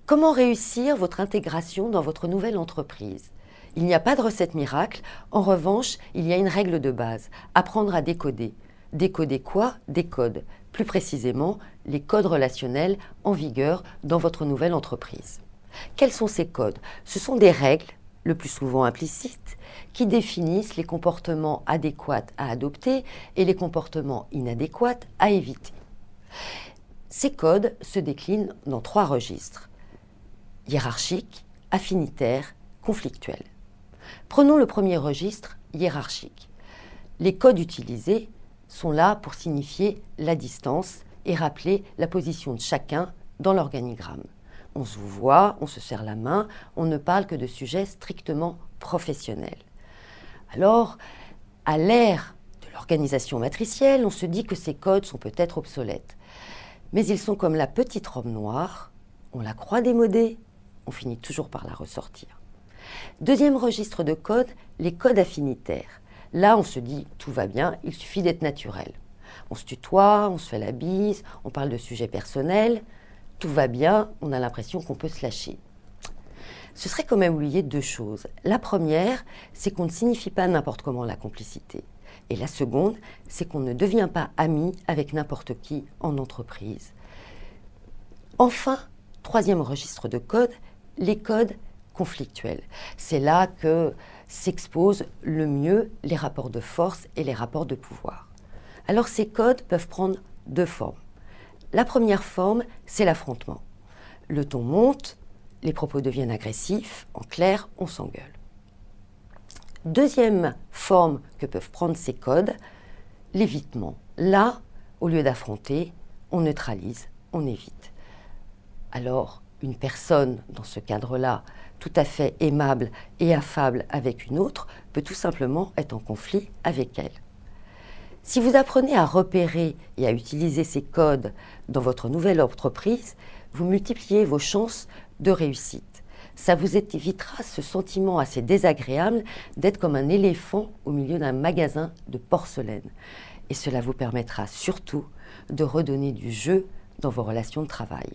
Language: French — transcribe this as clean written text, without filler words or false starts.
Comment réussir votre intégration dans votre nouvelle entreprise? Il n'y a pas de recette miracle. En revanche, il y a une règle de base. Apprendre à décoder. Décoder quoi? Des codes. Plus précisément, les codes relationnels en vigueur dans votre nouvelle entreprise. Quels sont ces codes? Ce sont des règles, le plus souvent implicites, qui définissent les comportements adéquats à adopter et les comportements inadéquats à éviter. Ces codes se déclinent dans 3 registres: hiérarchique, affinitaire, conflictuel. Prenons le premier registre, hiérarchique. Les codes utilisés sont là pour signifier la distance et rappeler la position de chacun dans l'organigramme. On se voit, on se serre la main, on ne parle que de sujets strictement professionnels. Alors, à l'ère de l'organisation matricielle, on se dit que ces codes sont peut-être obsolètes. Mais ils sont comme la petite robe noire, on la croit démodée, on finit toujours par la ressortir. Deuxième registre de codes, les codes affinitaires. Là, on se dit tout va bien, il suffit d'être naturel. On se tutoie, on se fait la bise, on parle de sujets personnels, tout va bien, on a l'impression qu'on peut se lâcher. Ce serait quand même oublier 2 choses. La première, c'est qu'on ne signifie pas n'importe comment la complicité. Et la seconde, c'est qu'on ne devient pas ami avec n'importe qui en entreprise. Enfin, troisième registre de codes, les codes conflictuels. C'est là que s'exposent le mieux les rapports de force et les rapports de pouvoir. Alors ces codes peuvent prendre 2 formes. La première forme, c'est l'affrontement. Le ton monte, les propos deviennent agressifs, en clair, on s'engueule. Deuxième forme que peuvent prendre ces codes, l'évitement. Là, au lieu d'affronter, on neutralise, on évite. Alors, une personne, dans ce cadre-là, tout à fait aimable et affable avec une autre, peut tout simplement être en conflit avec elle. Si vous apprenez à repérer et à utiliser ces codes dans votre nouvelle entreprise, vous multipliez vos chances de réussite. Ça vous évitera ce sentiment assez désagréable d'être comme un éléphant au milieu d'un magasin de porcelaine. Et cela vous permettra surtout de redonner du jeu dans vos relations de travail.